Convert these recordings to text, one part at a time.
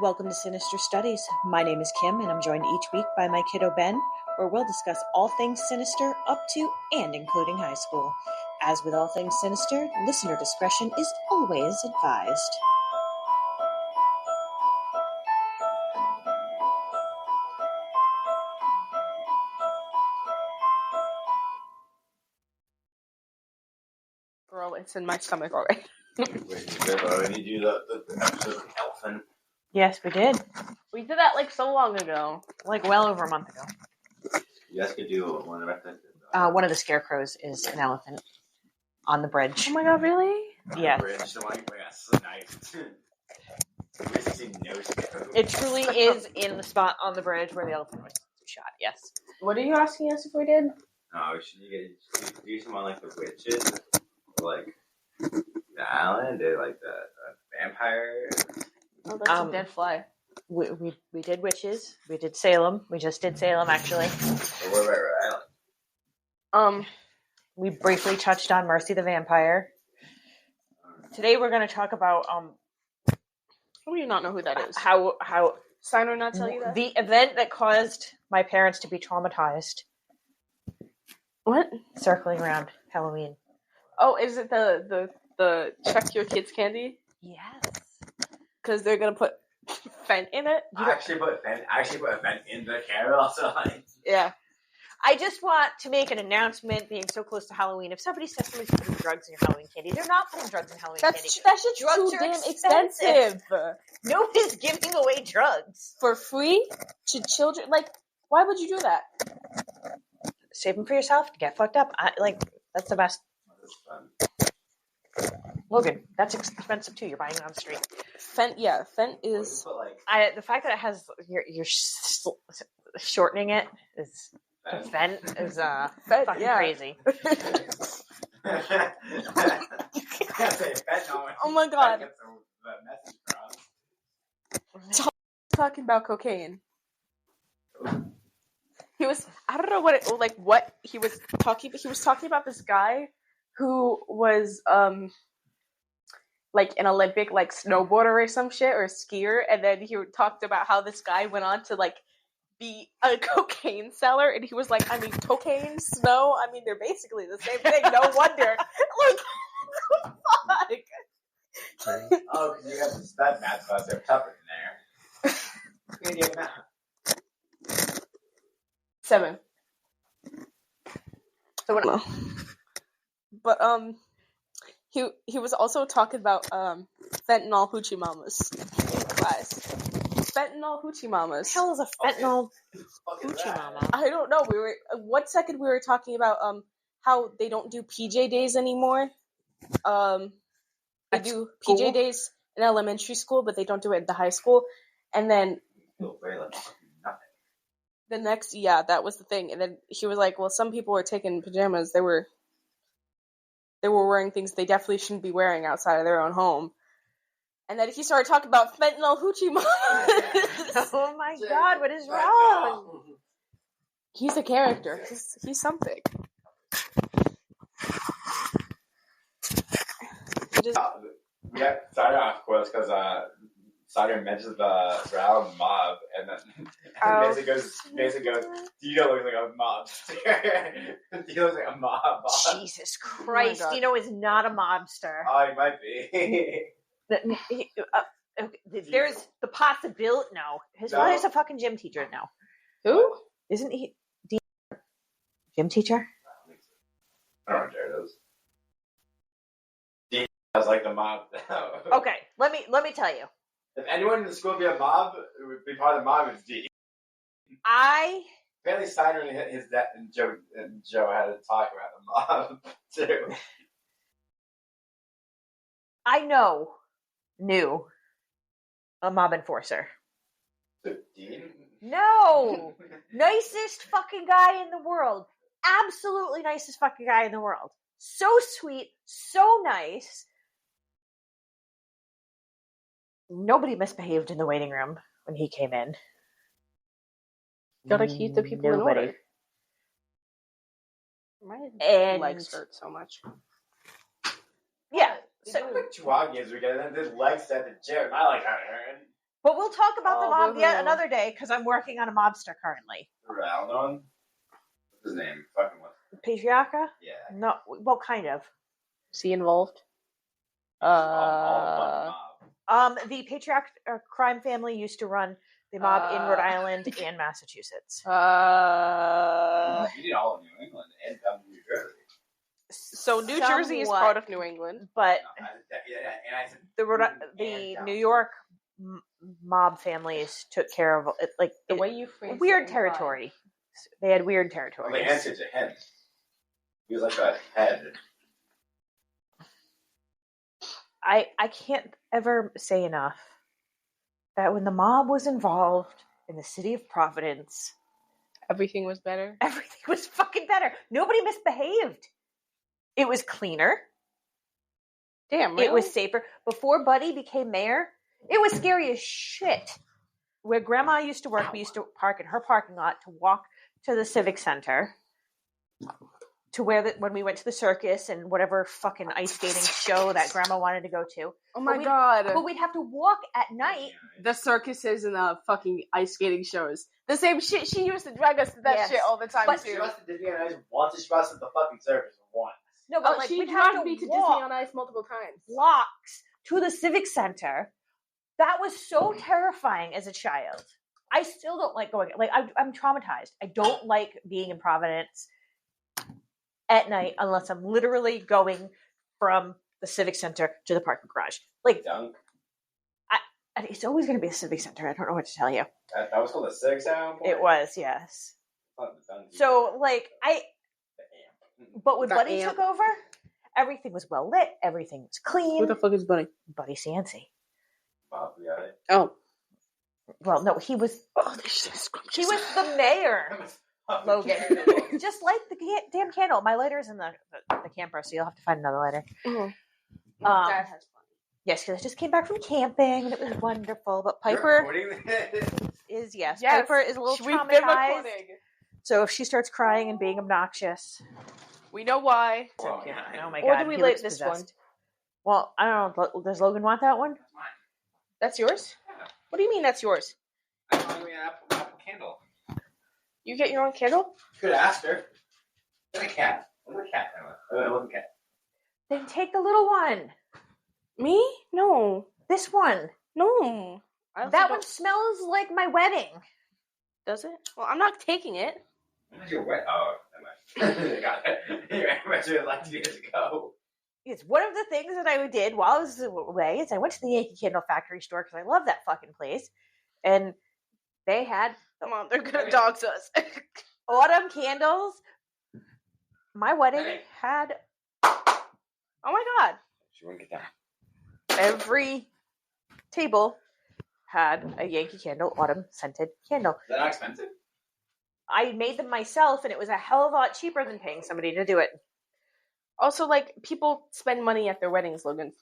Welcome to Sinister Studies. My name is Kim, and I'm joined each week by my kiddo Ben, where we'll discuss all things sinister up to and including high school. As with all things sinister, listener discretion is always advised. Girl, it's in my stomach already. Wait, did you do the episode of Elephant? Yes, we did. We did that like so long ago. Like well over a month ago. You guys could do one of One of the scarecrows is an elephant on the bridge. Oh my god, really? Yeah. It truly is in the spot on the bridge where the elephant was shot, yes. What are you asking us if we did? No, should you do someone like the witches? Like the island, or like the vampire? Oh, that's a dead fly. We did witches. We did Salem. We just did Salem, actually. Or what about Rhode Island? We briefly touched on Mercy the Vampire. Today we're going to talk about How do you not know who that is? how Sign or not tell you that? the event that caused my parents to be traumatized. What? Circling around Halloween. Oh, is it the check your kids candy? Yes. Because they're gonna put Fent in it. I actually put a vent in the carol, so like. Yeah. I just want to make an announcement, being so close to Halloween. If somebody says somebody's putting drugs in your Halloween candy, they're not putting drugs in Halloween candy. That's just Drugs too are damn expensive. expensive. Nobody's giving away drugs. For free to children? Like, why would you do that? Save them for yourself. Get fucked up. That's the best. Logan, that's expensive too. You're buying it on the street. Fent is. The fact that it has you're shortening it is Fent is fucking crazy. Oh my god. Talking about cocaine. He was, I don't know what he was talking about. He was talking about this guy who was like an Olympic snowboarder or some shit, or a skier, and then he talked about how this guy went on to be a cocaine seller, and he was like, I mean, cocaine, snow, I mean, they're basically the same thing. No wonder. Fuck. Oh, because you got the stud math class, they're tougher in there. 7. So what? But he was also talking about fentanyl hoochie mamas in class. Fentanyl hoochie mamas. What the hell is a fentanyl hoochie mama? I don't know. We were we were talking about how they don't do PJ days anymore. They do PJ days in elementary school, but they don't do it in the high school. And then the next, that was the thing. And then he was like, well, some people were taking pajamas. They were wearing things they definitely shouldn't be wearing outside of their own home. And then he started talking about fentanyl hoochie mamas. Oh my god, what is wrong? He's a character. He's something. Yeah, started off quotes because Saga mentions the Brown mob, and then basically goes, Dino looks like a mobster. Dino looks like a mob boss. Jesus Christ, Dino is not a mobster. Oh, he might be. There's the possibility. No, his father's a fucking gym teacher now. Who? Isn't he? Gym teacher? I don't know what Jared is. Dino was like the mob. Okay, let me tell you. If anyone in the school would be a mob, it would be part of the mob. It's D. Apparently Steiner and his dad and Joe had to talk about the mob too. I knew a mob enforcer. 15? No! Nicest fucking guy in the world. Absolutely nicest fucking guy in the world. So sweet, so nice. Nobody misbehaved in the waiting room when he came in. Gotta keep the people in order. My legs hurt so much. Yeah. So like 2 hour games we get, and then his legs at the gym. My legs aren't hurting. But we'll talk about the mob yet woohoo. another day because I'm working on a mobster currently. Raldon? What's his name? Fucking what? Patriarcha? Yeah. No, well, kind of. Is he involved? All The Patriarch crime family used to run the mob in Rhode Island and Massachusetts. You did all of New England and New Jersey. So New Jersey is part of New England, but No, the New York mob families took care of it, like the way you phrase weird it territory. They had weird territory. Well, they answered to him. He was like a head. I can't ever say enough that when the mob was involved in the city of Providence, everything was better. everything was fucking better. Nobody misbehaved. It was cleaner. Damn, really? It was safer. Before Buddy became mayor, it was scary as shit. Where Grandma used to work, we used to park in her parking lot to walk to the Civic Center. To where when we went to the circus and whatever fucking ice skating show that Grandma wanted to go to. Oh my god. But we'd have to walk at night. The circuses and the fucking ice skating shows. The same shit. She used to drag us to that shit all the time But too. She wants to Disney on Ice once, she wants to the fucking circus once. No, but like she we'd have dragged to me to walk Disney on Ice multiple times. blocks to the Civic Center. That was so terrifying as a child. I still don't like going. Like I'm traumatized. I don't like being in Providence at night unless I'm literally going from the Civic Center to the parking garage. Like, Dunk. it's always going to be the Civic Center. I don't know what to tell you. That was called the Civic Sound. It was, yes. So, like, but when Buddy took over, everything was well lit. Everything was clean. Who the fuck is Buddy? Buddy Cianci. Oh. Well, no, he was. Oh, He was the mayor. Logan. Just light the damn candle. My lighter's in the camper, so you'll have to find another lighter. Mm-hmm. Dad has fun. Yes, because I just came back from camping and it was wonderful. But Piper is Piper is a little traumatized. So if she starts crying and being obnoxious, we know why. Oh, yeah, oh my or god, do we he light looks this possessed. Well, I don't know. Does Logan want that one? That's mine. That's yours? Yeah. What do you mean that's yours? I want me an apple candle. You get your own candle? Could ask her. Look at a cat. Look at a cat. Look at a cat. Then take the little one. Me? No. This one. No. That one smells like my wedding. Does it? Well, I'm not taking it. When was your wedding? Oh, never mind. Got it. You mentioned it like 2 years ago. It's one of the things that I did while I was away is I went to the Yankee Candle Factory store because I love that fucking place. And they had... Come on, they're gonna dox us. autumn candles. My wedding had... Oh my god. She wouldn't get down. Every table had a Yankee Candle autumn scented candle. Is that not expensive? I made them myself, and it was a hell of a lot cheaper than paying somebody to do it. Also, like, people spend money at their weddings, Logan.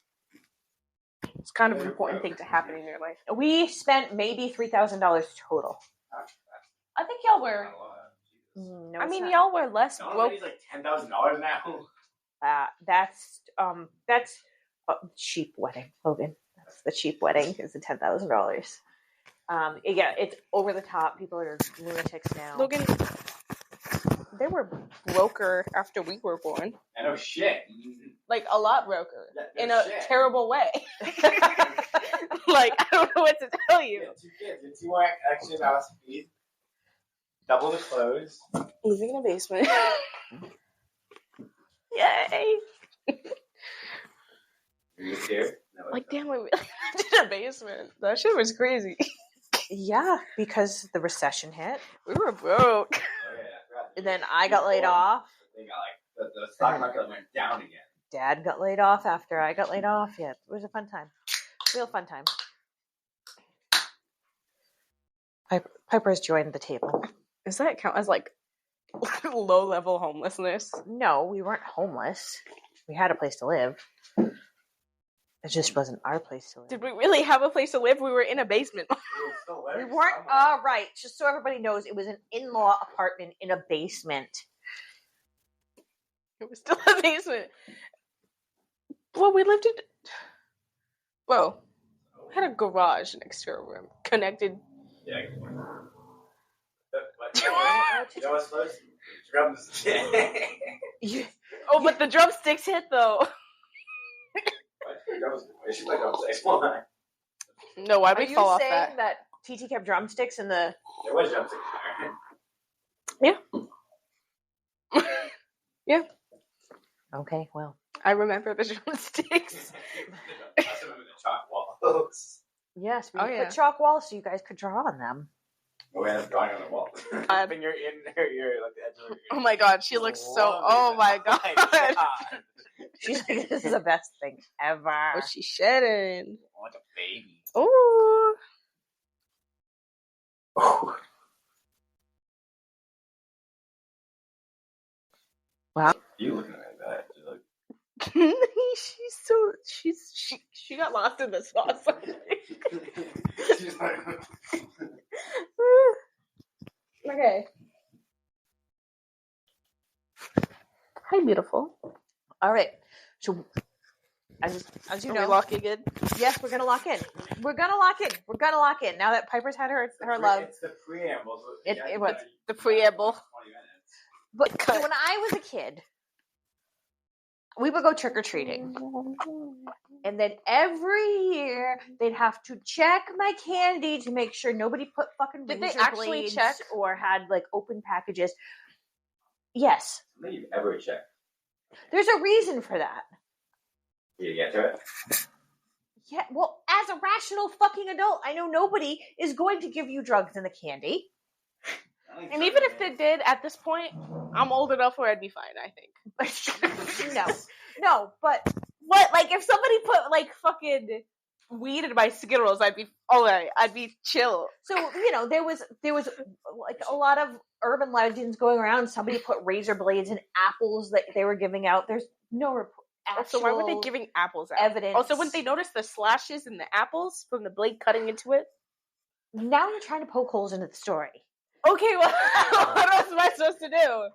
It's kind of an important thing to happen in your life. We spent maybe $3,000 total. I think y'all were... No, I mean, y'all were less No, broke. he's like $10,000 now. That's cheap wedding, Logan. That's the cheap wedding is the $10,000. Yeah, it's over the top. People are lunatics now. Logan, they were broker after we were born. I know shit. Like, a lot broker. Yeah, In a shit. terrible way. Like, I don't know what to tell you. You have 2 kids. You have 2 more extra house fees. Double the clothes. Living in a basement. Yay! You too? No, Like, damn, we really lived in a basement. That shit was crazy. Yeah, because the recession hit. We were broke. Oh, yeah, I forgot. And then I got laid off. They got like the stock market went down again. Dad got laid off after I got laid off. Yeah, it was a fun time. Real fun time. Piper's joined the table. Does that count as, like, low-level homelessness? No, we weren't homeless. We had a place to live. It just wasn't our place to live. Did we really have a place to live? We were in a basement. We weren't, right. Just so everybody knows, it was an in-law apartment in a basement. It was still a basement. Well, we lived in... Whoa. had a garage next to her room, connected. Yeah. You know what's supposed to drumsticks. Oh, but the drumsticks hit though. She played drumsticks. Why? No, why'd we fall off that? Are you saying that TT kept drumsticks in the... There was drumsticks there. Yeah. Okay, well. I remember the drumsticks. I remember the chalk walls. Yes, we Oh, yeah. put chalk walls so you guys could draw on them. Oh, we ended up drawing on the wall. Finger in her ear, like the edge of her ear. Oh my god, she looks so. Oh my god. She's like, this is the best thing ever. What's she shedding? Like a baby. Ooh. Oh. Wow. You looking at that? You're like, she got lost in the sauce. she's like, Okay. Hi, beautiful. All right. So, as you Are know, we locking in? yes, we're gonna lock in. We're gonna lock in. We're gonna lock in. Now that Piper's had her love. It's the preamble. So It was the preamble. 20 minutes. But so when I was a kid, we would go trick or treating, and then every year they'd have to check my candy to make sure nobody put fucking Did they razor actually blades check? or had like open packages. Yes, Maybe you've ever checked. there's a reason for that. Did you get to it? Yeah, well, as a rational fucking adult, I know nobody is going to give you drugs in the candy. And even if they did, at this point, I'm old enough where I'd be fine, I think. No, but What? Like, if somebody put, like, fucking weed in my Skittles, I'd be alright. I'd be chill. so, there was like a lot of urban legends going around. Somebody put razor blades in apples that they were giving out. There's no Also, why were they giving apples out? evidence. Also, wouldn't they notice the slashes in the apples from the blade cutting into it? Now you're trying to poke holes into the story. Okay, well, what else am I supposed to do?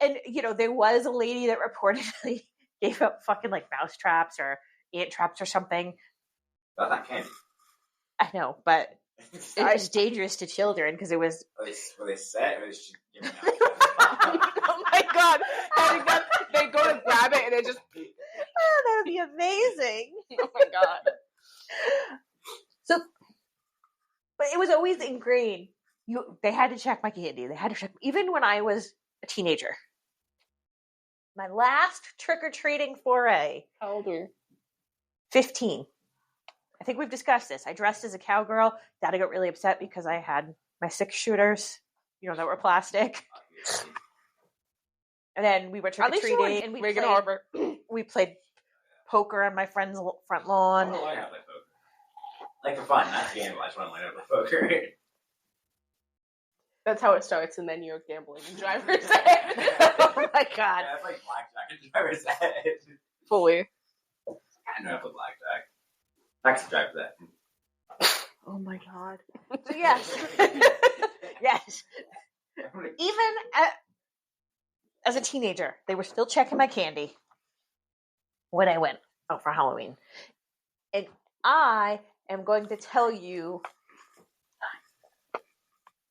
And, there was a lady that reportedly gave up fucking like mouse traps or ant traps or something. That's not candy. I know, but it was dangerous to children because it was. Were they set? Or was she giving out? Oh my god. Having that, they go to grab it and it just. Oh, that would be amazing. Oh my god. So, but it was always ingrained. They had to check my candy. They had to check, even when I was a teenager. My last trick-or-treating foray. How old were you? 15. I think we've discussed this. I dressed as a cowgirl. Daddy got really upset because I had my 6-shooters, that were plastic. And then we were trick-or-treating. And we played poker on my friend's front lawn. I want to learn how to play poker. Like for fun, not to gamble. I just want to learn how to play poker. That's how it starts, and then you're gambling in driver's ed. Oh my god. Yeah, it's like blackjack and driver's ed. Fully. I know how to play blackjack. I can drive that. Oh my god. So yes. Yes. Even as a teenager, they were still checking my candy when I went out for Halloween. And I am going to tell you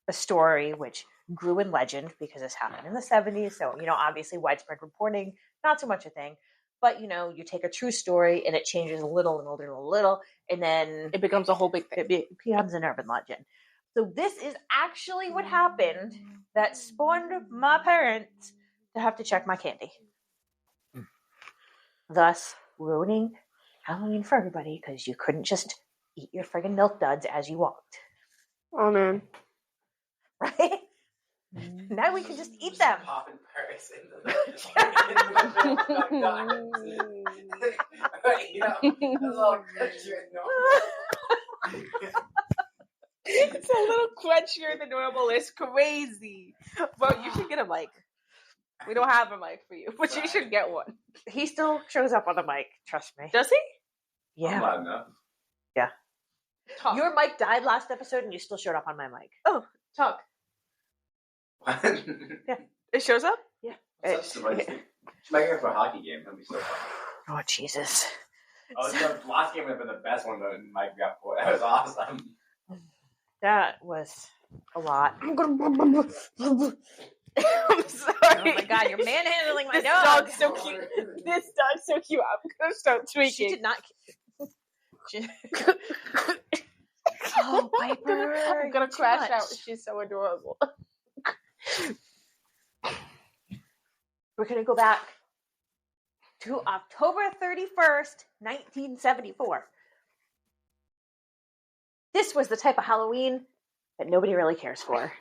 a story which grew in legend because this happened in the 70s. So, obviously widespread reporting, not so much a thing. But, you take a true story and it changes a little and a little, and then It becomes a whole big thing. it becomes an urban legend. So this is actually what happened that spawned my parents to have to check my candy. Thus, ruining Halloween for everybody because you couldn't just eat your friggin' milk duds as you walked. Oh man. Right? Now we can just eat them. Popping Paris into the that's all crunchier than normal. It's a little crunchier than normal. It's crazy. But you should get a mic. We don't have a mic for you, but you should get one. He still shows up on the mic, trust me. Does he? I'm loud enough. Yeah. Talk. Your mic died last episode and you still showed up on my mic. Oh, talk. What? It shows up? Yeah. Such a surprise. Should make it for a hockey game. That'd be so fun. Oh, Jesus. The last game would have been the best one that Mike got for. That was awesome. That was a lot. I'm sorry. Oh my god, you're manhandling my This dog. dog's so cute. This dog's so cute. I'm gonna start tweaking. She did not. Oh, Piper. I'm gonna too crash much. out. She's so adorable. We're going to go back to October 31st, 1974. This was the type of Halloween that nobody really cares for.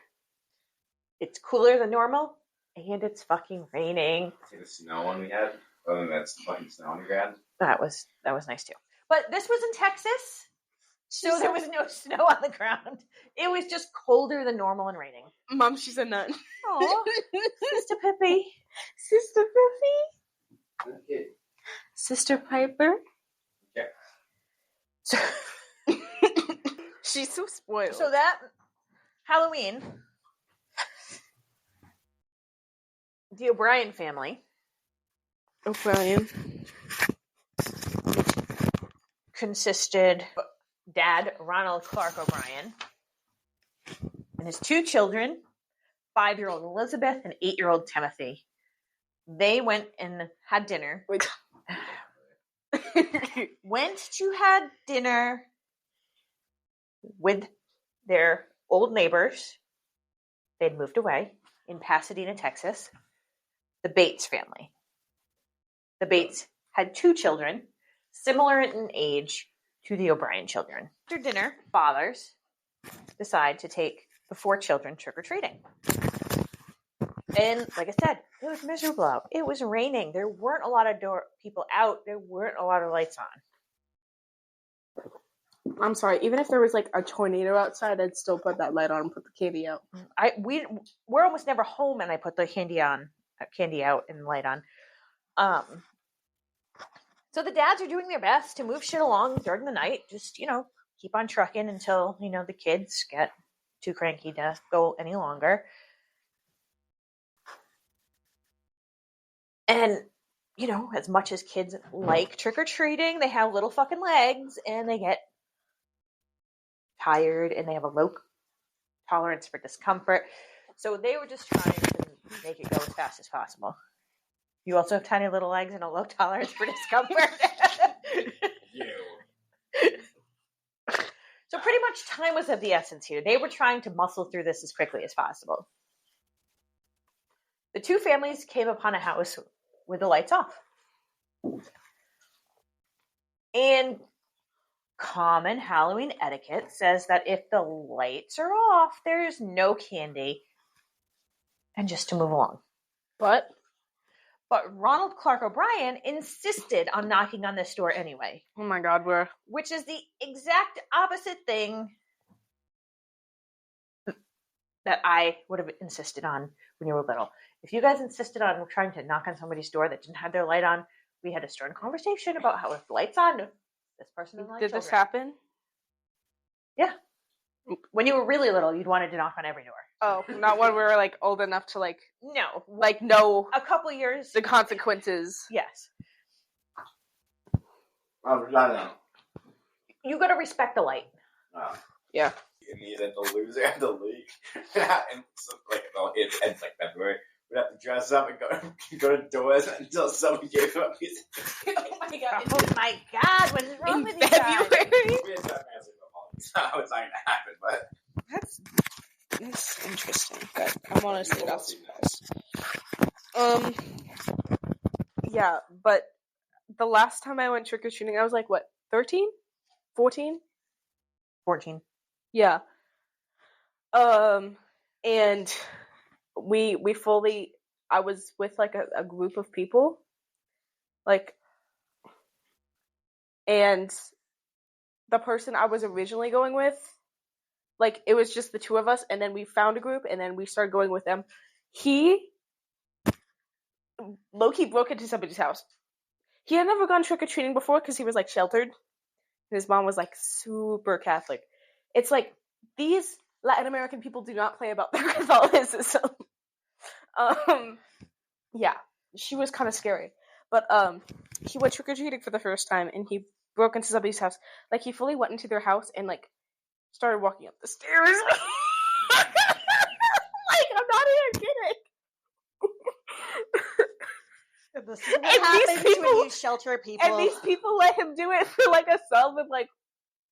It's cooler than normal, and it's fucking raining. See the snow one we had? Other than that fucking snow on the ground? That was nice too. But this was in Texas, so there was no snow on the ground. It was just colder than normal and raining. Mom, she's a nun. Oh, Sister Pippi. Sister Pippi. Okay. Sister Piper. Okay. So, She's so spoiled. so that Halloween, the O'Brien family O'Brien consisted of Dad, Ronald Clark O'Brien, and his two children, 5-year-old Elizabeth and 8-year-old Timothy. They went and had dinner. Went to had dinner with their old neighbors. They'd moved away in Pasadena, Texas. The Bates family. The Bates had 2 children, similar in age to the O'Brien children. After dinner, fathers decide to take the 4 children trick-or-treating. And like I said, it was miserable out. It was raining. There weren't a lot of people out. There weren't a lot of lights on. I'm sorry. Even if there was like a tornado outside, I'd still put that light on and put the candy out. We're almost never home, and I put the candy out and light on. So the dads are doing their best to move shit along during the night. Just keep on trucking until the kids get too cranky to go any longer. And as much as kids like trick-or-treating, they have little fucking legs, and they get tired, and they have a low tolerance for discomfort. So they were just trying to make it go as fast as possible. You also have tiny little legs and a low tolerance for discomfort. So pretty much time was of the essence here. They were trying to muscle through this as quickly as possible. The 2 families came upon a house with the lights off. And common Halloween etiquette says that if the lights are off, there's no candy, and just to move along. But Ronald Clark O'Brien insisted on knocking on this door anyway. Oh my God, which is the exact opposite thing that I would have insisted on when you were little. If you guys insisted on trying to knock on somebody's door that didn't have their light on, we had a stern conversation about how if the light's on, this person doesn't like Did children. this happen? Yeah. When you were really little, you'd wanted to knock on every door. Oh, not when we were like old enough to No. know A couple years. the consequences. Yes. No. You gotta respect the light. Yeah. And then the loser and the league. And so, it ends like February. We'd have to dress up and go to doors until someone gave up music. Oh my God. Oh my God. What is wrong with you February? guys? So it's not going to happen, but That's interesting. But I'm honestly not surprised. Yeah, but the last time I went trick-or-treating, I was like, what, 13? 14? 14. Yeah. And we fully, I was with like a group of people, and the person I was originally going with, it was just the 2 of us, and then we found a group, and then we started going with them. He low-key broke into somebody's house. He had never gone trick-or-treating before because he was sheltered. His mom was super Catholic. It's these Latin American people do not play about their Catholicism. Yeah, she was kind of scary. But he went trick-or-treating for the first time, and he broke into somebody's house. Like, he fully went into their house and, like, started walking up the stairs. Like, I'm not even kidding. This is what happens when you shelter people. And these people let him do it for, like, a sum of, like,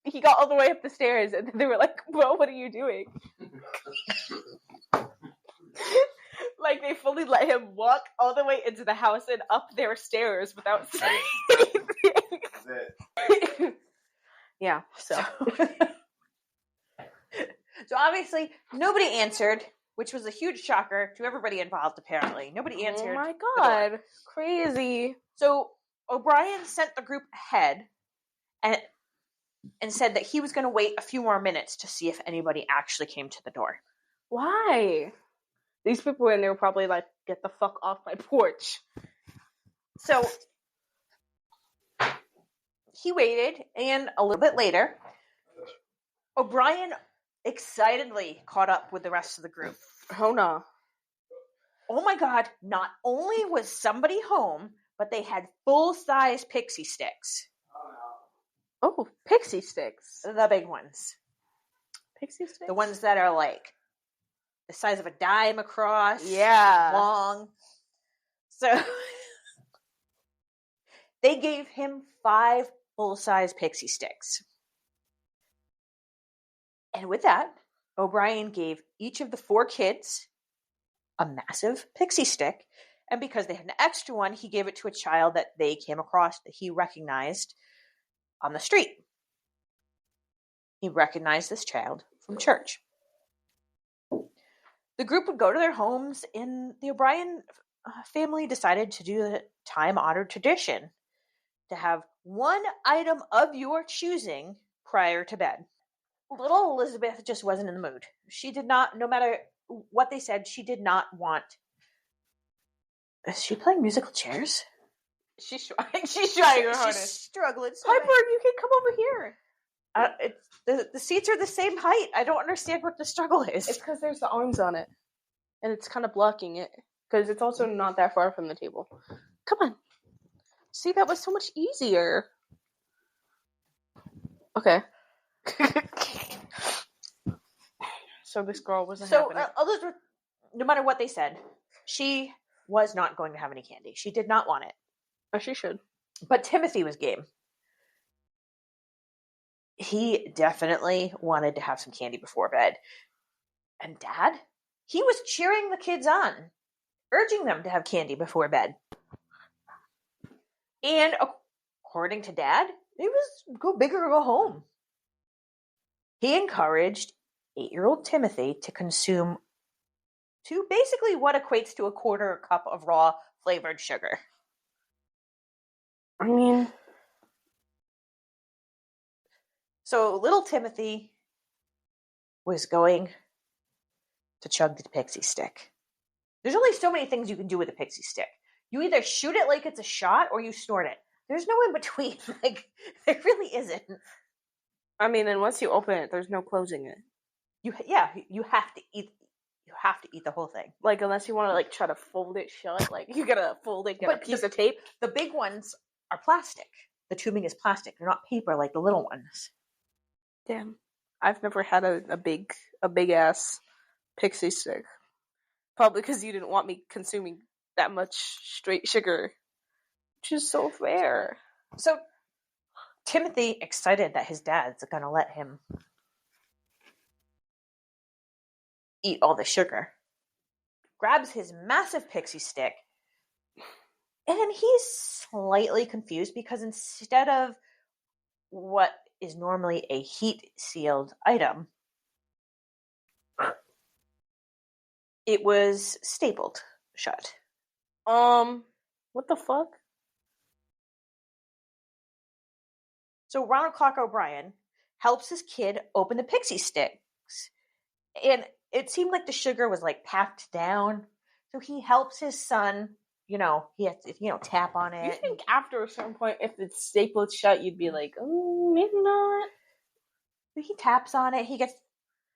he got all the way up the stairs, and they were like, bro, what are you doing? Like, they fully let him walk all the way into the house and up their stairs without saying anything. That's it. Yeah, so. So obviously, nobody answered, which was a huge shocker to everybody involved, apparently. Nobody answered. Oh my god. Crazy. So O'Brien sent the group ahead and said that he was going to wait a few more minutes to see if anybody actually came to the door. Why? These people in there were probably like, get the fuck off my porch. So he waited, and a little bit later, O'Brien excitedly caught up with the rest of the group. Oh no. Oh my god, not only was somebody home, but they had full-size pixie sticks. Oh, pixie sticks. The big ones. Pixie sticks? The ones that are like the size of a dime across. Yeah. Long. So they gave him 5 full-size pixie sticks. And with that, O'Brien gave each of the 4 kids a massive pixie stick. And because they had an extra one, he gave it to a child that they came across that he recognized on the street. He recognized this child from church. The group would go to their homes, and the O'Brien family decided to do the time-honored tradition to have one item of your choosing prior to bed. Little Elizabeth just wasn't in the mood. She did not, no matter what they said, she did not want... Is she playing musical chairs? She's trying. She's trying her hardest. She's struggling. So Piper, you can come over here. The seats are the same height. I don't understand what the struggle is. It's because there's the arms on it, and it's kind of blocking it. Because it's also not that far from the table. Come on. See, that was so much easier. Okay. So this girl wasn't happening. Elizabeth, no matter what they said, she was not going to have any candy. She did not want it. Oh, she should. But Timothy was game. He definitely wanted to have some candy before bed. And Dad, he was cheering the kids on, urging them to have candy before bed. And according to Dad, it was go big or go home. He encouraged 8-year-old Timothy to consume basically what equates to a 1/4 cup of raw flavored sugar. I mean... So little Timothy was going to chug the pixie stick. There's only so many things you can do with a pixie stick. You either shoot it like it's a shot or you snort it. There's no in between. Like, there really isn't. I mean, and once you open it, there's no closing it. You have to eat. You have to eat the whole thing. Like, unless you want to, like, try to fold it shut. Like, you gotta fold it, get a piece of tape. The big ones are plastic. The tubing is plastic. They're not paper like the little ones. Damn. I've never had a big ass pixie stick. Probably because you didn't want me consuming that much straight sugar. Which is so fair. So, Timothy, excited that his dad's gonna let him eat all the sugar, grabs his massive pixie stick, and he's slightly confused because instead of what is normally a heat-sealed item, it was stapled shut. What the fuck? So Ronald Clock O'Brien helps his kid open the pixie sticks, and it seemed like the sugar was like packed down. So he helps his son, he has to, tap on it. You think after a certain point, if it's stapled shut, you'd be like, oh, maybe not. He taps on it. He gets,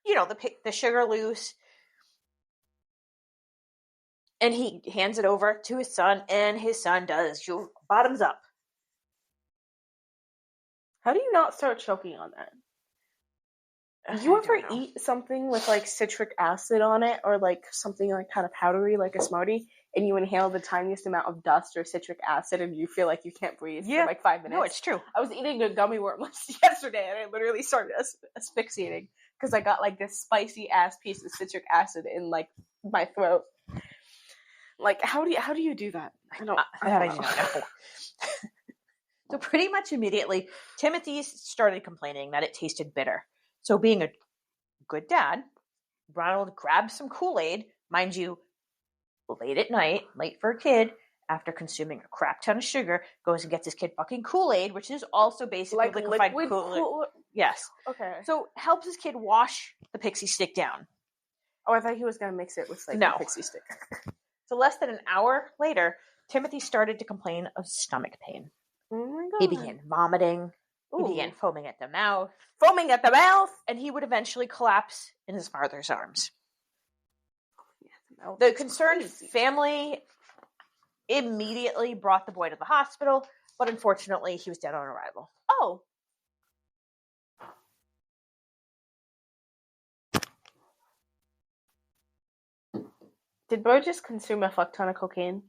the sugar loose. And he hands it over to his son, and his son does bottoms up. How do you not start choking on that? Do you ever eat something with like citric acid on it, or like something like kind of powdery, like a Smartie, and you inhale the tiniest amount of dust or citric acid, and you feel like you can't breathe for like 5 minutes? No, it's true. I was eating a gummy worm yesterday, and I literally started asphyxiating because I got like this spicy ass piece of citric acid in like my throat. Like, how do you do that? I don't know. So pretty much immediately, Timothy started complaining that it tasted bitter. So being a good dad, Ronald grabs some Kool-Aid, mind you, late at night, late for a kid, after consuming a crap ton of sugar, goes and gets his kid fucking Kool-Aid, which is also basically Like liquefied liquid Kool-Aid. Yes. Okay. So helps his kid wash the pixie stick down. Oh, I thought he was going to mix it with like No. the pixie stick. So less than an hour later, Timothy started to complain of stomach pain. Oh my god. He began vomiting. Ooh. He began foaming at the mouth. Foaming at the mouth! And he would eventually collapse in his father's arms. Yeah, The concerned family immediately brought the boy to the hospital, but unfortunately, he was dead on arrival. Oh. Did Bo just consume a fuck ton of cocaine?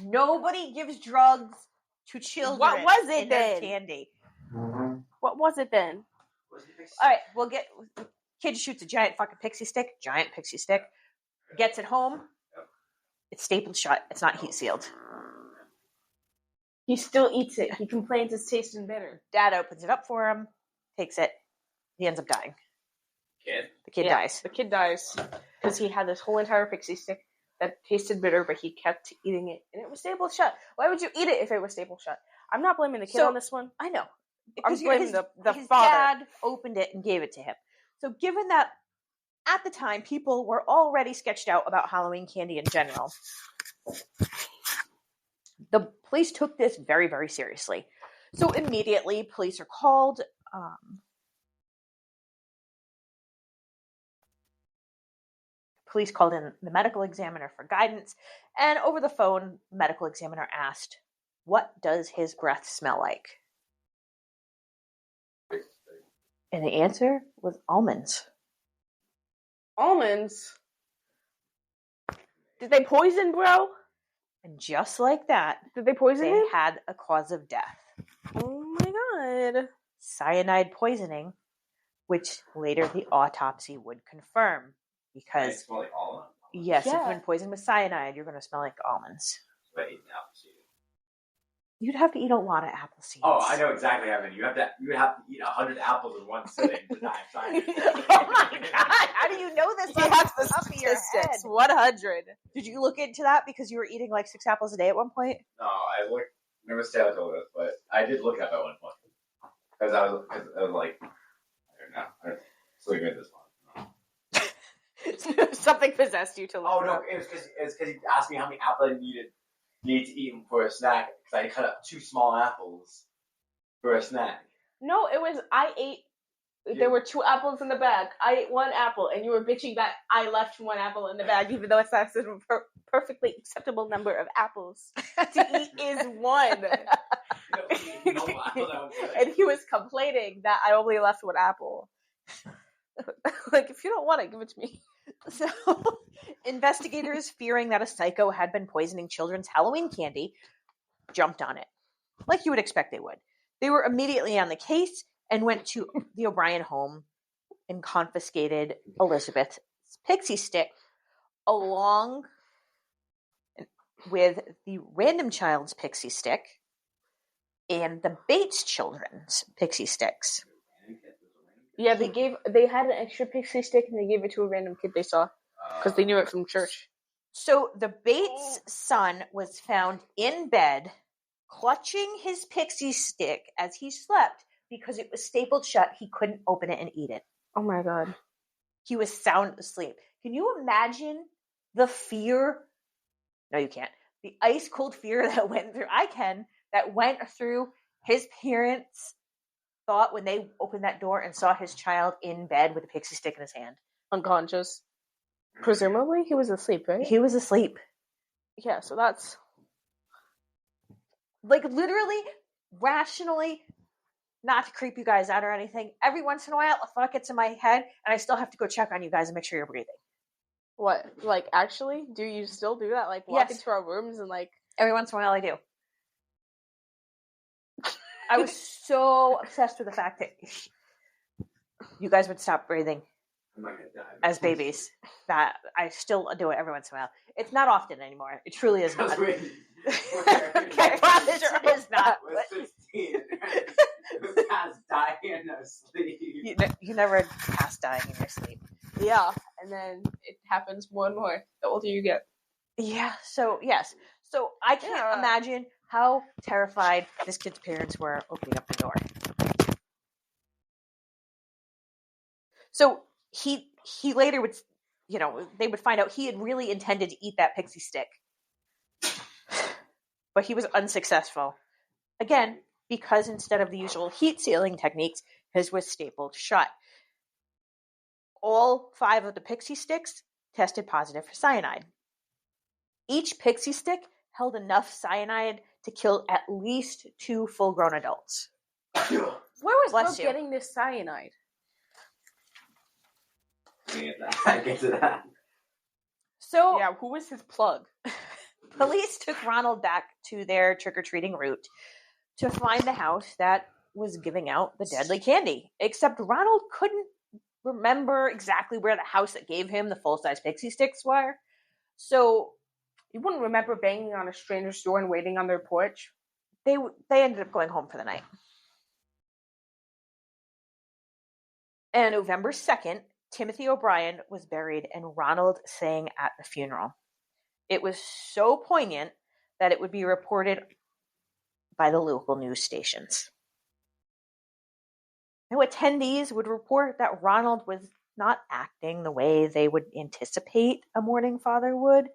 Nobody gives drugs to children. What was it in then? Their candy. What was it then? All right, we'll get. Kid shoots a giant fucking pixie stick. Gets it home. It's stapled shut. It's not heat sealed. He still eats it. He complains it's tasting bitter. Dad opens it up for him, takes it. He ends up dying. The kid dies. The kid dies because he had this whole entire pixie stick that tasted bitter, but he kept eating it, and it was stapled shut. Why would you eat it if it was stapled shut? I'm not blaming the kid on this one. I know. I'm blaming the his father. Dad opened it and gave it to him. So given that at the time people were already sketched out about Halloween candy in general, the police took this very, very seriously. So immediately police are called. Police called in the medical examiner for guidance, and over the phone, the medical examiner asked, "What does his breath smell like?" And the answer was almonds. Almonds? Did they poison, bro? And just like that, Did they poison him? They had a cause of death. Oh my god. Cyanide poisoning, which later the autopsy would confirm. Because it smell like almond? Yes, if you've been poisoned with cyanide, you're going to smell like almonds. But eating apple seed. You'd have to eat a lot of apple seeds. Oh, I know exactly how many. You would have to eat 100 apples in one sitting to die of cyanide. Oh my god! How do you know this? You have the statistics. 100. Did you look into that because you were eating like 6 apples a day at one point? No, I looked. Never Taylor told us, but I did look up at one point because I was like, I don't know, sleeping at this one. Something possessed you to look. Oh no, it was because he asked me how many apples I need to eat for a snack because I cut up 2 small apples for a snack. No, it was I ate. There were 2 apples in the bag. I ate 1 apple, and you were bitching that I left 1 apple in the bag, even though it's not a perfectly acceptable number of apples to eat is 1. And he was complaining that I only left 1 apple. Like, if you don't want it, give it to me. So, investigators, fearing that a psycho had been poisoning children's Halloween candy, jumped on it. Like you would expect they would. They were immediately on the case and went to the O'Brien home and confiscated Elizabeth's pixie stick along with the random child's pixie stick and the Bates children's pixie sticks. Yeah, they had an extra pixie stick and they gave it to a random kid they saw because they knew it from church. So the Bates son was found in bed clutching his pixie stick as he slept because it was stapled shut. He couldn't open it and eat it. Oh my god. He was sound asleep. Can you imagine the fear? No, you can't. The ice cold fear that went through his parents' thought when they opened that door and saw his child in bed with a pixie stick in his hand. Unconscious. Presumably, he was asleep, right? He was asleep. Yeah, so that's... Like, literally, rationally, not to creep you guys out or anything, every once in a while a thought gets in my head and I still have to go check on you guys and make sure you're breathing. What? Like, actually? Do you still do that? Like, walk Yes. into our rooms and, like... Every once in a while I do. I was so obsessed with the fact that you guys would stop breathing as babies that I still do it every once in a while. It's not often anymore. It truly is not. I promise it is not. I was 16. Past dying in their sleep. You never pass dying in your sleep. Yeah, and then it happens more and more the older you get. Yeah, so yes. So I can't imagine how terrified this kid's parents were opening up the door. So he later would, they would find out he had really intended to eat that pixie stick. But he was unsuccessful. Again, because instead of the usual heat sealing techniques, his was stapled shut. All 5 of the pixie sticks tested positive for cyanide. Each pixie stick held enough cyanide to kill at least 2 full-grown adults. Where was Bless Bill you. getting this cyanide? I get to that. So, Yeah, who was his plug? police took Ronald back to their trick-or-treating route to find the house that was giving out the deadly candy. Except Ronald couldn't remember exactly where the house that gave him the full-size pixie sticks were. So you wouldn't remember banging on a stranger's door and waiting on their porch? They ended up going home for the night. And November 2nd, Timothy O'Brien was buried and Ronald sang at the funeral. It was so poignant that it would be reported by the local news stations. Now, attendees would report that Ronald was not acting the way they would anticipate a mourning father would.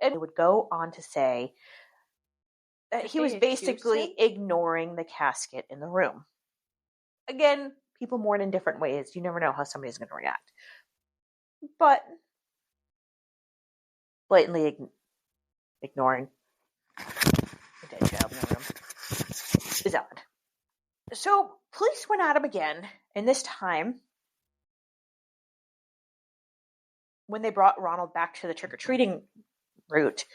And they would go on to say that he was basically ignoring the casket in the room. Again, people mourn in different ways. You never know how somebody's going to react. But blatantly ignoring a dead child in the room is odd. So police went at him again, and this time, when they brought Ronald back to the trick-or-treating route,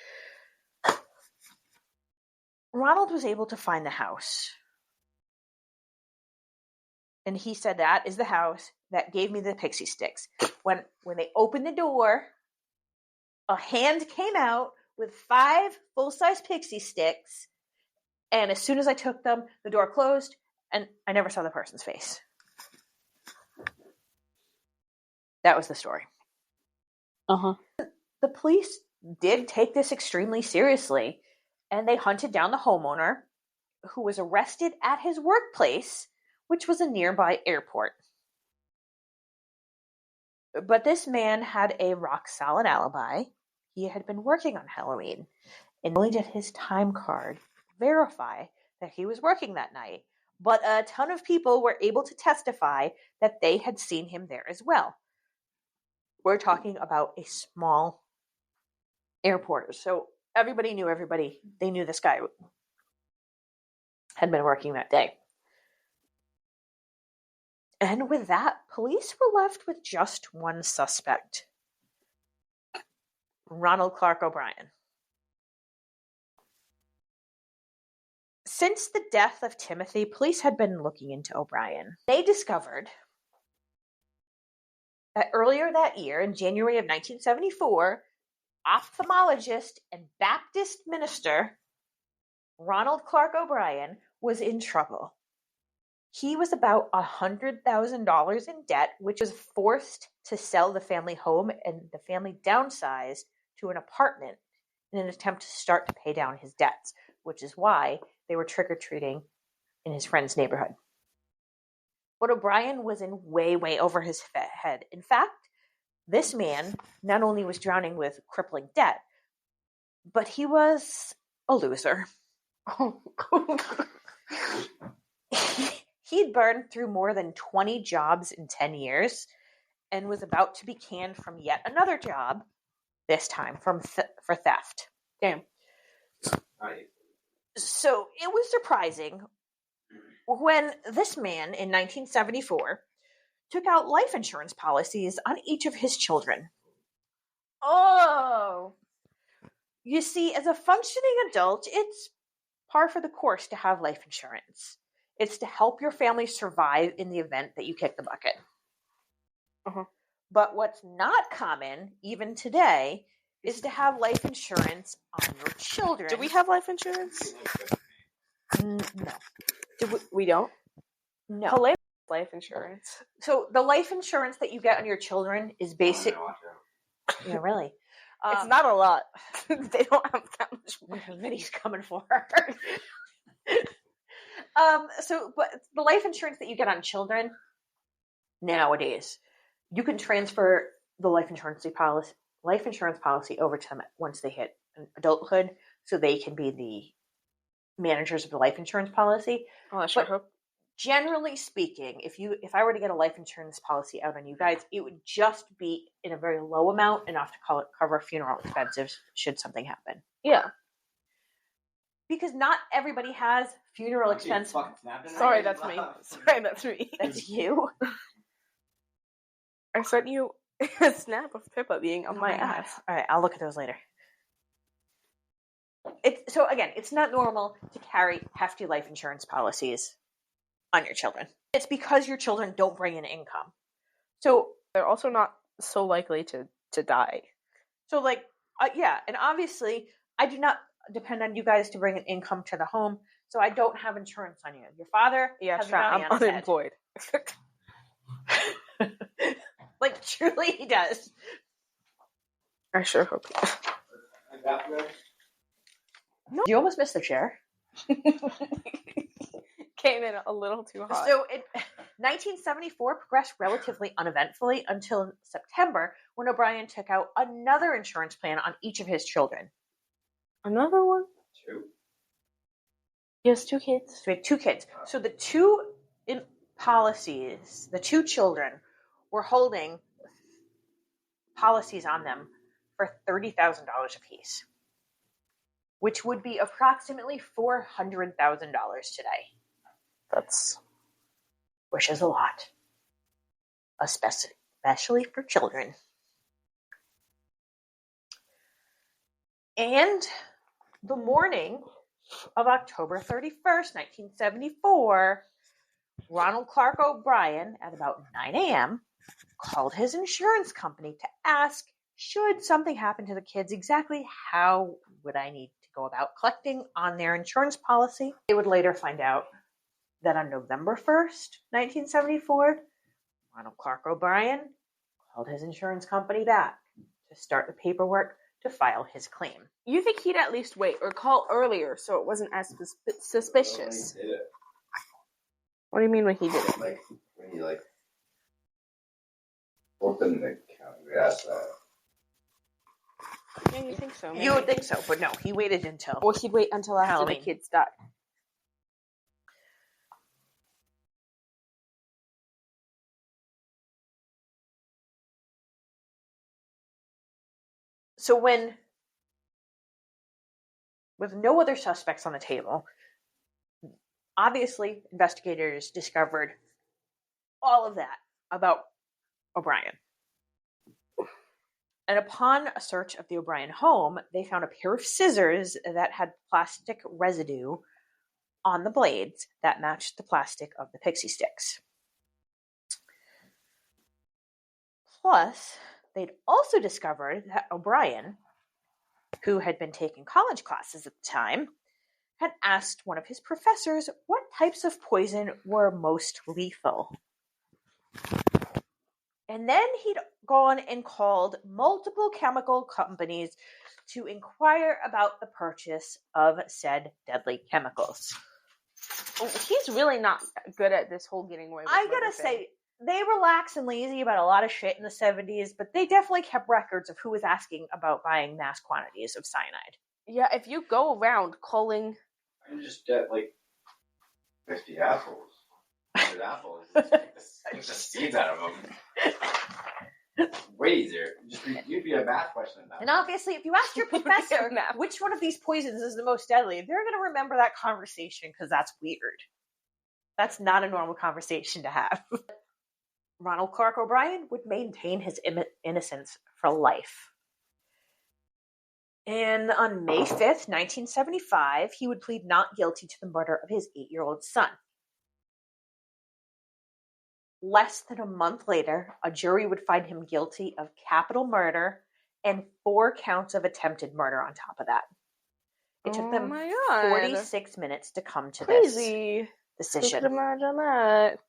Ronald was able to find the house. And he said, that is the house that gave me the pixie sticks. When they opened the door, a hand came out with 5 full-size pixie sticks, and as soon as I took them, the door closed, and I never saw the person's face. That was the story. Uh-huh. The police did take this extremely seriously, and they hunted down the homeowner, who was arrested at his workplace, which was a nearby airport. But this man had a rock-solid alibi. He had been working on Halloween, and only did his time card verify that he was working that night. But a ton of people were able to testify that they had seen him there as well. We're talking about a small airport, so everybody knew everybody. They knew this guy had been working that day. And with that, police were left with just one suspect. Ronald Clark O'Brien. Since the death of Timothy, police had been looking into O'Brien. They discovered that earlier that year, in January of 1974, ophthalmologist and Baptist minister Ronald Clark O'Brien was in trouble. He was about $100,000 in debt, which was forced to sell the family home, and the family downsized to an apartment in an attempt to start to pay down his debts, which is why they were trick-or-treating in his friend's neighborhood. But O'Brien was in way, way over his head. In fact, this man not only was drowning with crippling debt, but he was a loser. He'd burned through more than 20 jobs in 10 years and was about to be canned from yet another job, this time for theft. Damn. So it was surprising when this man in 1974 took out life insurance policies on each of his children. Oh. You see, as a functioning adult, it's par for the course to have life insurance. It's to help your family survive in the event that you kick the bucket. Uh-huh. But what's not common, even today, is to have life insurance on your children. Do we have life insurance? No. We don't? No. Hilarious life insurance. So the life insurance that you get on your children is basic. Yeah, really. It's not a lot. They don't have that much money. Vinny's coming for her. But the life insurance that you get on children nowadays, you can transfer the life insurance policy over to them once they hit adulthood, so they can be the managers of the life insurance policy. Oh, I sure hope. Generally speaking, if I were to get a life insurance policy out on you guys, it would just be in a very low amount, enough to cover funeral expenses should something happen. Yeah. Because not everybody has funeral expenses. Sorry, that's me. Sorry, that's me. That's you. I sent you a snap of Pippa being on my ass. All right, I'll look at those later. It's not normal to carry hefty life insurance policies on your children. It's because your children don't bring in income. So they're also not so likely to die. So and obviously I do not depend on you guys to bring an income to the home, so I don't have insurance on you. Your father has a bounty on his unemployed. Truly he does. I sure hope he does. No. You almost missed the chair. Came in a little too hot. So 1974 progressed relatively uneventfully until September, when O'Brien took out another insurance plan on each of his children. Another one? 2. He has 2 kids. So he had 2 kids. So the 2 policies, the 2 children were holding policies on them for $30,000 apiece, which would be approximately $400,000 today. Which is a lot, especially for children. And the morning of October 31st, 1974, Ronald Clark O'Brien, at about 9 a.m., called his insurance company to ask, should something happen to the kids, exactly how would I need to go about collecting on their insurance policy. They would later find out that on November 1st, 1974, Ronald Clark O'Brien called his insurance company back to start the paperwork to file his claim. You think he'd at least wait or call earlier so it wasn't as suspicious? He did it. What do you mean when he did it? When he opened the account, we asked that. Yeah, you think so? Maybe. You would think so, but no, he waited until... Or he'd wait until after Halloween. the kids died. So with no other suspects on the table, obviously investigators discovered all of that about O'Brien. And upon a search of the O'Brien home, they found a pair of scissors that had plastic residue on the blades that matched the plastic of the pixie sticks. Plus, they'd also discovered that O'Brien, who had been taking college classes at the time, had asked one of his professors what types of poison were most lethal. And then he'd gone and called multiple chemical companies to inquire about the purchase of said deadly chemicals. He's really not good at this whole getting away with I gotta say, they were lax and lazy about a lot of shit in the 70s, but they definitely kept records of who was asking about buying mass quantities of cyanide. Yeah, if you go around calling... I just get 50 apples. 100 apples. Take the seeds out of them. Way easier. You'd be a math question now. And obviously, if you ask your professor which one of these poisons is the most deadly, they're going to remember that conversation because that's weird. That's not a normal conversation to have. Ronald Clark O'Brien would maintain his innocence for life. And on May 5th, 1975, he would plead not guilty to the murder of his 8-year-old son. Less than a month later, a jury would find him guilty of capital murder and 4 counts of attempted murder on top of that. It took them 46 minutes to come to this decision. Who could imagine that?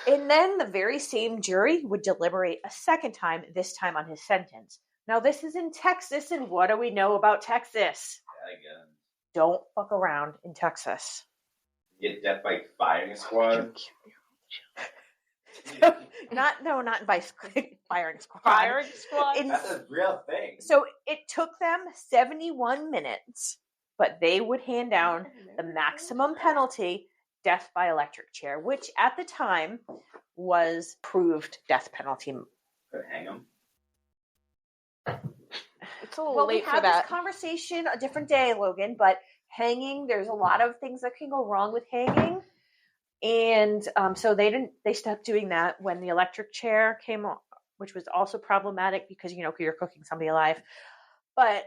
And then the very same jury would deliberate a second time, this time on his sentence. Now, this is in Texas, and what do we know about Texas? Again. Don't fuck around in Texas. Get death by firing squad. not by firing squad. Firing squad? That's a real thing. So it took them 71 minutes, but they would hand down the maximum penalty, death by electric chair, which at the time was proved death penalty. Could hang him. It's a little late for that. We'll have this conversation a different day, Logan, but hanging, there's a lot of things that can go wrong with hanging. And so they stopped doing that when the electric chair came on, which was also problematic because, you're cooking somebody alive. But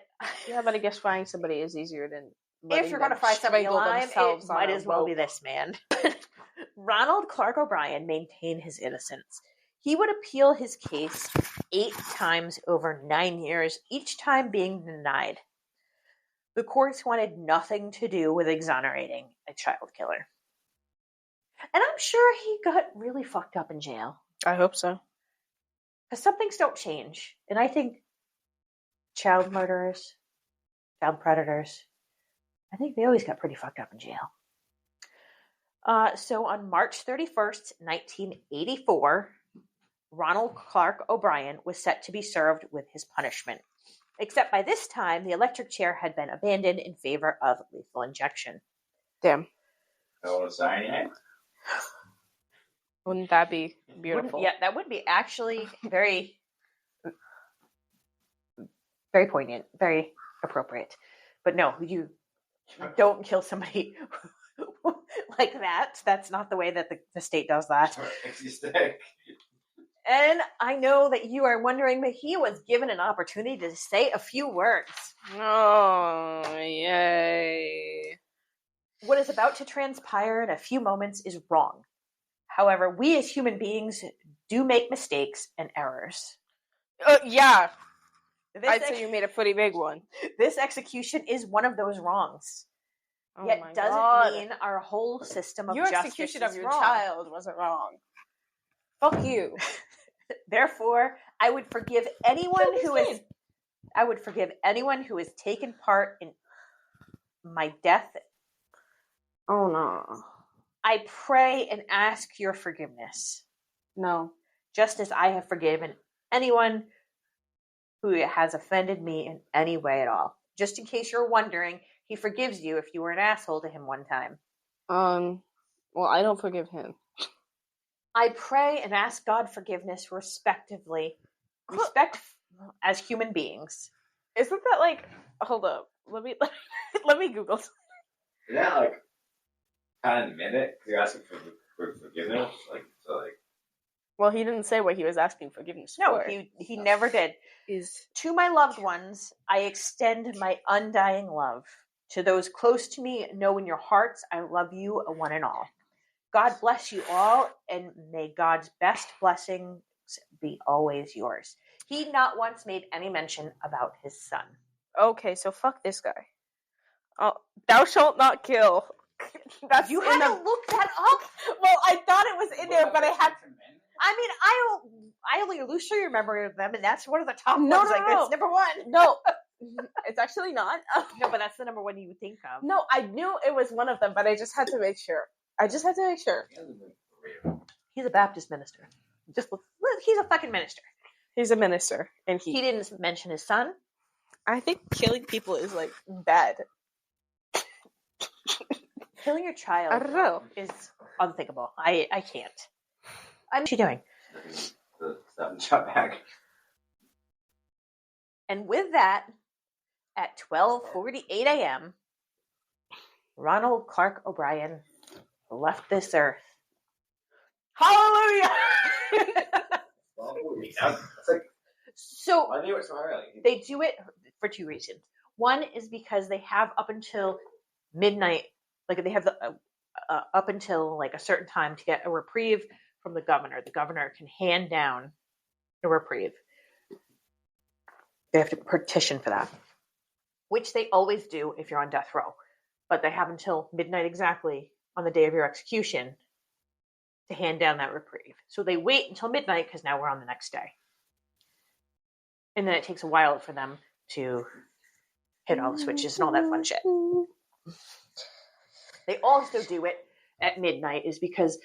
yeah, but I guess frying somebody is easier than if you're going to fry somebody alive, it might as well be this man. Ronald Clark O'Brien maintained his innocence. He would appeal his case 8 times over 9 years, each time being denied. The courts wanted nothing to do with exonerating a child killer. And I'm sure he got really fucked up in jail. I hope so. Because some things don't change. And I think child murderers, child predators, I think they always got pretty fucked up in jail. So on March 31st, 1984, Ronald Clark O'Brien was set to be served with his punishment. Except by this time, the electric chair had been abandoned in favor of lethal injection. Damn. Oh, cyanide? Wouldn't that be beautiful? Yeah, that would be actually very, very poignant, very appropriate. But no, you don't kill somebody like that. That's not the way that the state does that. And I know that you are wondering, but he was given an opportunity to say a few words. Oh, yay. What is about to transpire in a few moments is wrong. However, we as human beings do make mistakes and errors. Yeah. I'd say you made a pretty big one. This execution is one of those wrongs. Oh Yet doesn't mean our whole system of justice your execution of your wrong. child wasn't wrong. Fuck you. Therefore, I would forgive anyone who has taken part in my death. Oh no. I pray and ask your forgiveness. No. Just as I have forgiven anyone who has offended me in any way at all. Just in case you're wondering, he forgives you if you were an asshole to him one time. Well, I don't forgive him. I pray and ask God forgiveness respectively. Respect as human beings. Isn't that like, hold up, let me Google something. Isn't that like kind of minute? Because you're asking for forgiveness? Well, he didn't say what he was asking forgiveness for. No, he never did. To my loved ones, I extend my undying love. To those close to me, know in your hearts, I love you, one and all. God bless you all, and may God's best blessings be always yours. He not once made any mention about his son. Okay, so fuck this guy. Oh, thou shalt not kill. That's you had to look that up? Well, I thought it was in there, but I had. I mean, I only loosely remember them, and that's one of the top ones. No. That's number one. No, it's actually not. No, but that's the number one you would think of. No, I knew it was one of them, but I just had to make sure. He's a Baptist minister. He's a fucking minister. He's a minister, and he didn't mention his son. I think killing people is like bad. Killing your child, I don't know, is unthinkable. I can't. What's she doing? The Stop and shot back. And with that, at 12:48 a.m., Ronald Clark O'Brien left this earth. Hallelujah! It's like, So why do they do it so early? they do it for two reasons. One is because they have up until midnight, like they have the up until like a certain time to get a reprieve from the governor. The governor can hand down a reprieve. They have to petition for that, which they always do if you're on death row. But they have until midnight exactly on the day of your execution to hand down that reprieve. So they wait until midnight because now we're on the next day. And then it takes a while for them to hit all the switches and all that fun shit. They also do it at midnight is because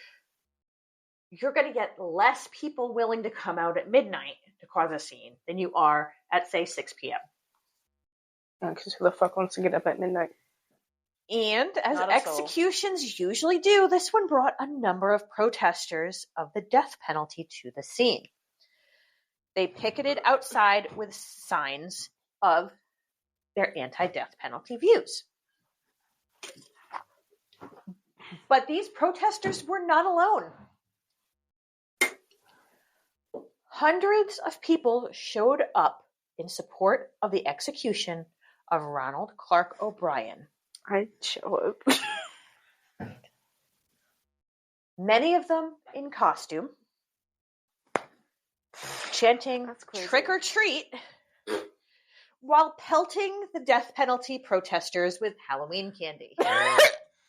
you're going to get less people willing to come out at midnight to cause a scene than you are at, say, 6 p.m. Because who the fuck wants to get up at midnight? And as Not a soul. executions usually do, this one brought a number of protesters of the death penalty to the scene. They picketed outside with signs of their anti-death penalty views. But these protesters were not alone. Hundreds of people showed up in support of the execution of Ronald Clark O'Brien. I'd show up. Many of them in costume, chanting That's crazy. "trick or treat," while pelting the death penalty protesters with Halloween candy.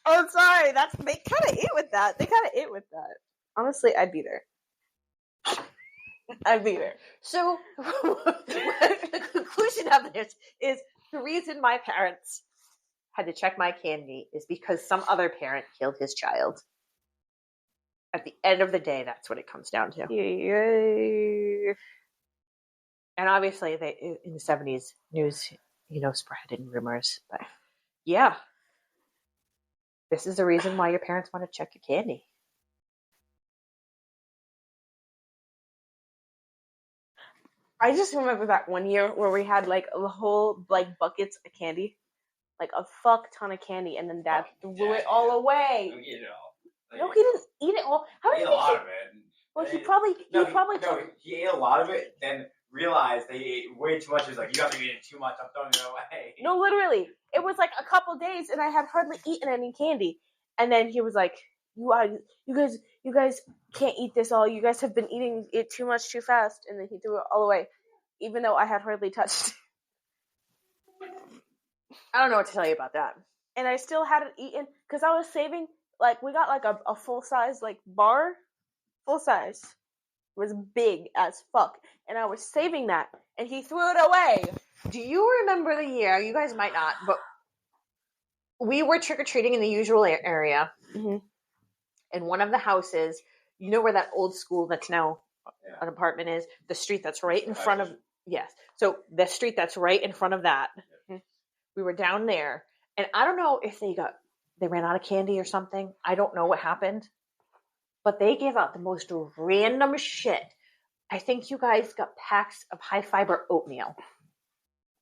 I'm sorry. They kind of ate with that. Honestly, I'd be there. I'd be there. So the conclusion of this is the reason my parents had to check my candy is because some other parent killed his child. At the end of the day, that's what it comes down to. Yeah. And obviously, they in the 70s, news, spread and rumors. But yeah, this is the reason why your parents want to check your candy. I just remember that one year where we had like a whole like buckets of candy, like a fuck ton of candy, and then Dad threw it all away. Don't eat it all. No, he didn't eat it all. How He did ate he a lot eat? of it. Well, he ate a lot of it, then realized they ate way too much. He was like, "You guys are eating too much. I'm throwing it away." No, literally, it was like a couple days, and I had hardly eaten any candy. And then he was like, "You guys can't eat this all. You guys have been eating it too much, too fast." And then he threw it all away, even though I had hardly touched it. I don't know what to tell you about that. And I still hadn't eaten because I was saving. Like we got like a full size like bar, full size. It was big as fuck, and I was saving that, and he threw it away. Do you remember the year? You guys might not, but we were trick-or-treating in the usual area. Mm-hmm. In one of the houses, you know where that old school that's now an apartment is? The street that's right in front of... Yes. So the street that's right in front of that. Mm-hmm. We were down there, and I don't know if they ran out of candy or something. I don't know what happened. But they gave out the most random shit. I think you guys got packs of high-fiber oatmeal.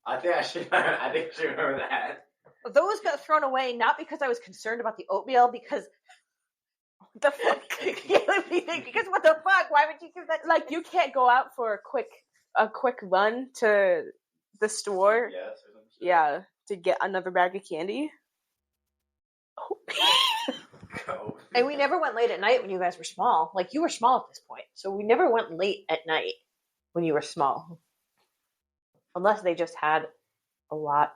I think I should remember that. Those got thrown away not because I was concerned about the oatmeal, because the fuck? Because what the fuck? Why would you give that? Like you can't go out for a quick run to the store. Yes, yeah, to get another bag of candy. Go. And we never went late at night when you guys were small. Like, you were small at this point. So we never went late at night when you were small. Unless they just had a lot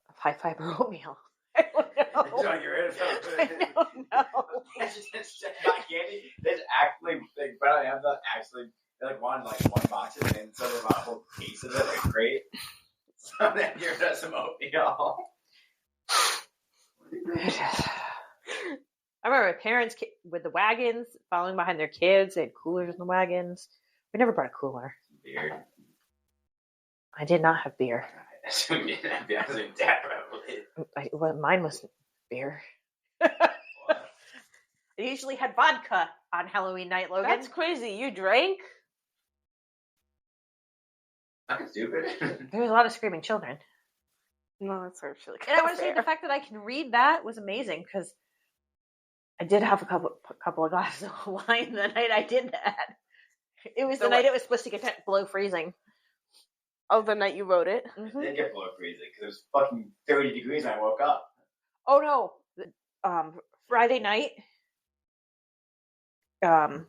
of high-fiber oatmeal. I don't know. I don't know. It's just not candy. They wanted like one box of it, and so they bought a whole case of it, like great. So then you're just some oatmeal. I remember my parents with the wagons following behind their kids. They had coolers in the wagons. We never brought a cooler. Beer. I did not have beer. Mine wasn't beer. I usually had vodka on Halloween night, Logan. That's crazy. You drank? Fucking stupid. There was a lot of screaming children. No, that's actually And I want to say the fact that I can read that was amazing because I did have a couple of glasses of wine the night I did that. It was the night it was supposed to get below freezing. Oh, the night you wrote it? Mm-hmm. It didn't get below freezing because it was fucking 30 degrees when I woke up. Oh no! Friday night. So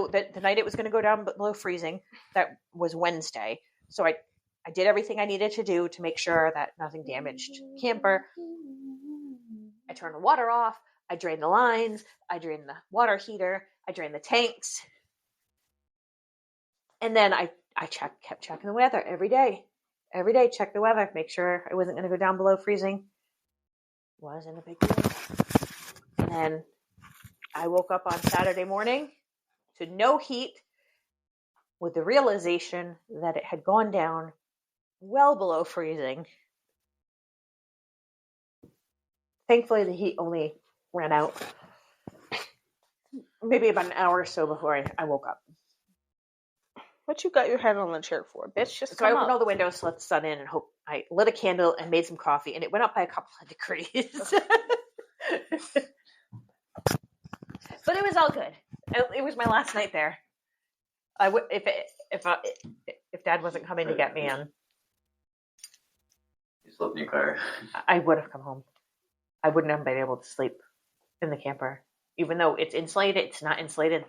the night it was going to go down below freezing, that was Wednesday. So I did everything I needed to do to make sure that nothing damaged the camper. I turned the water off. I drained the lines. I drained the water heater. I drained the tanks. And then I kept checking the weather every day. Every day, check the weather. Make sure I wasn't going to go down below freezing. Wasn't a big deal. And then I woke up on Saturday morning to no heat with the realization that it had gone down well below freezing. Thankfully, the heat only ran out maybe about an hour or so before I woke up. What you got your head on the chair for, bitch? Just so I opened all the windows to let the sun in, and I lit a candle and made some coffee, and it went up by a couple of degrees. But it was all good. It was my last night there. I would if Dad wasn't coming to get me, You slept in your car. I would have come home. I wouldn't have been able to sleep in the camper, even though it's insulated. It's not insulated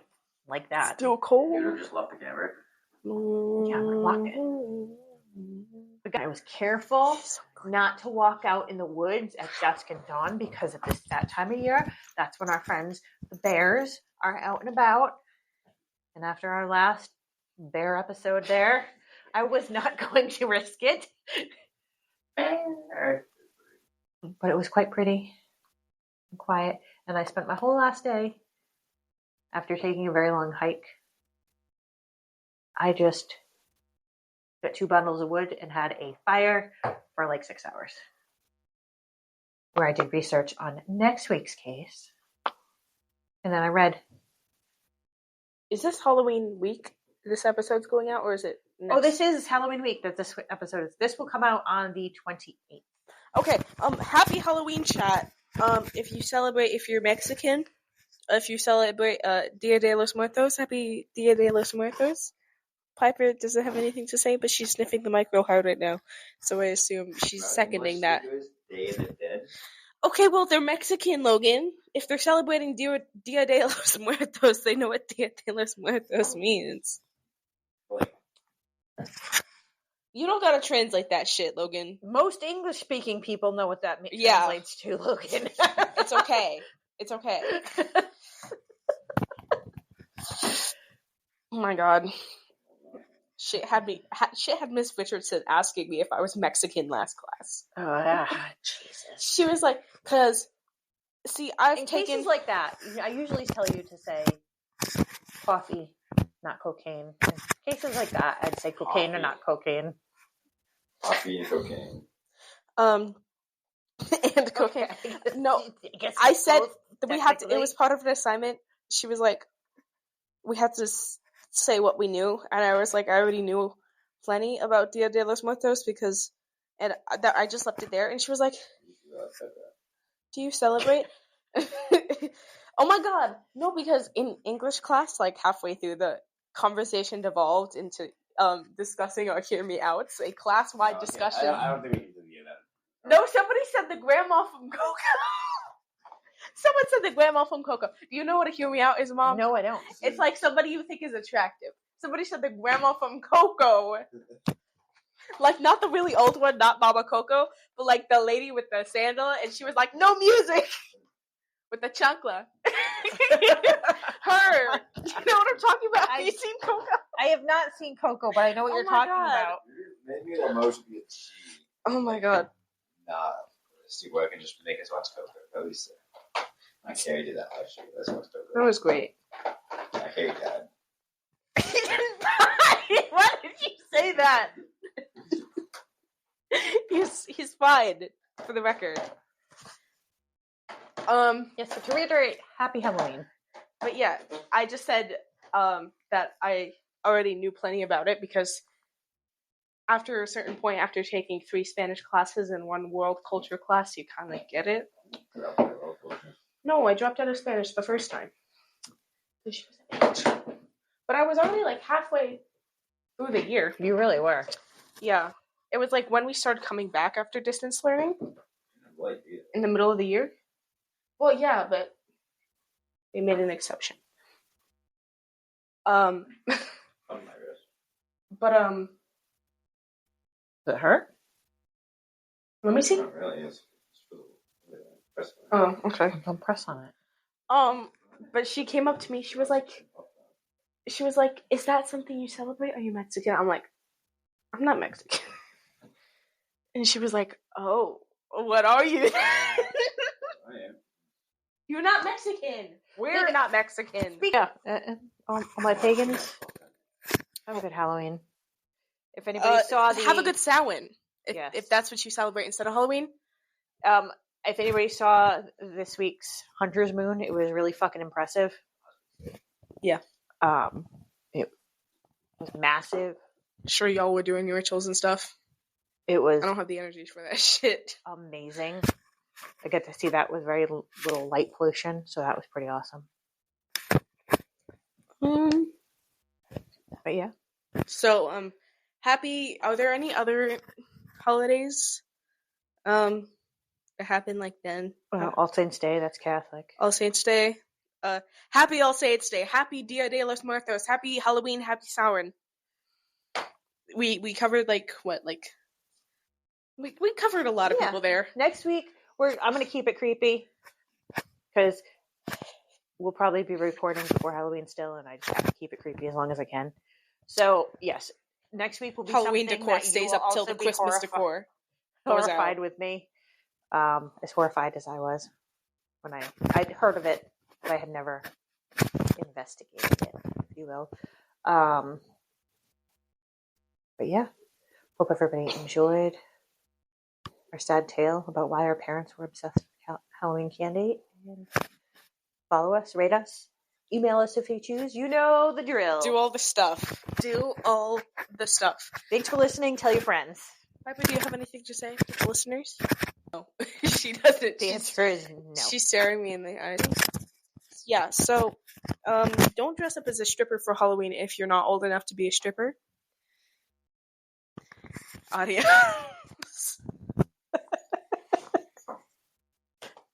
like that. Still cold. You would have just left the camper. Yeah, I would have locked it. But I was careful not to walk out in the woods at dusk and dawn because at that time of year, that's when our friends, the bears, are out and about. And after our last bear episode there, I was not going to risk it. But it was quite pretty and quiet. And I spent my whole last day, after taking a very long hike, I just got 2 bundles of wood and had a fire for like 6 hours, where I did research on next week's case. And then I read. Is this Halloween week this episode's going out, or is it next? Oh, this is Halloween week that this episode is. This will come out on the 28th. Okay, happy Halloween, chat. If you're Mexican, if you celebrate Dia de los Muertos, happy Dia de los Muertos. Piper doesn't have anything to say, but she's sniffing the mic real hard right now, so I assume she's seconding that. Day of the Dead. Okay, well, they're Mexican, Logan. If they're celebrating Dia de los Muertos, they know what Dia de los Muertos means. You don't gotta translate that shit, Logan. Most English-speaking people know what that translates to, Logan. It's okay. It's okay. Oh my god. Shit had Miss Richardson asking me if I was Mexican last class. Oh, yeah. Jesus. She was like, because, see, I've in taken... cases like that, I usually tell you to say coffee, not cocaine. In cases like that, I'd say cocaine or not cocaine. Coffee and cocaine. And cocaine. Okay. No, I said we had to, it was part of an assignment. She was like, we had to say what we knew, and I was like, I already knew plenty about Dia de los Muertos because, and I just left it there. And she was like, "Do you celebrate?" Oh my god, no! Because in English class, like halfway through, the conversation devolved into discussing our hear me outs, a class-wide discussion. I don't think we need to do that. No, somebody said the grandma from Coco. Someone said the grandma from Coco. Do you know what a hear me out is, Mom? No, I don't. It's like somebody you think is attractive. Somebody said the grandma from Coco. Like, not the really old one, not Mama Coco, but like the lady with the sandal, and she was like, no music! With the chancla. Her. You know what I'm talking about? Have you seen Coco? I have not seen Coco, but I know what you're talking about. Maybe the most be a G. Oh my god. Nah, let's see what I can just make us watch Coco. At least my Carrie did that last year. Let's watch Coco. That was great. My Carrie died. Why did you say that? He's fine, for the record. Yes, so to reiterate, happy Halloween. But yeah, I just said that I already knew plenty about it because after a certain point, after taking 3 Spanish classes and 1 world culture class, you kind of get it. No, I dropped out of Spanish the first time. She was a bitch. But I was already like halfway through the year. You really were. Yeah. It was like when we started coming back after distance learning. In the middle of the year. Well, yeah, but they made an exception. But Does it hurt? let me see. Not really. It's Oh, okay. Don't press on it. But she came up to me. She was like, "Is that something you celebrate? Are you Mexican?" I'm like, "I'm not Mexican." And she was like, "Oh, what are you?" You're not Mexican. We're not Mexican. Yeah. All my pagans, have a good Halloween. If anybody saw the... Have a good Samhain. Yes. If that's what you celebrate instead of Halloween. If anybody saw this week's Hunter's Moon, it was really fucking impressive. Yeah. It was massive. Sure, y'all were doing your rituals and stuff. It was... I don't have the energy for that shit. Amazing. I get to see that with very little light pollution, so that was pretty awesome. But yeah. So, happy. Are there any other holidays that happen like then? Well, All Saints Day, that's Catholic. All Saints Day. Happy All Saints Day. Happy Dia de los Muertos. Happy Halloween. Happy Samhain. We covered we covered a lot of people there. Next week I'm gonna keep it creepy because we'll probably be recording before Halloween still, and I just have to keep it creepy as long as I can. So yes, next week will be Halloween something decor that stays you up will till also the be Christmas decor goes horrified out. with me. As horrified as I was when I'd heard of it, but I had never investigated it, if you will. But yeah, hope everybody enjoyed our sad tale about why our parents were obsessed with Halloween candy. And follow us, rate us, email us if you choose. You know the drill. Do all the stuff. Thanks for listening. Tell your friends. Piper, do you have anything to say to the listeners? No, she doesn't. The answer is no. She's staring me in the eyes. Yeah, so don't dress up as a stripper for Halloween if you're not old enough to be a stripper. Adios.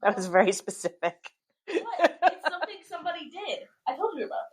That was very specific. What? It's something somebody did. I told you about.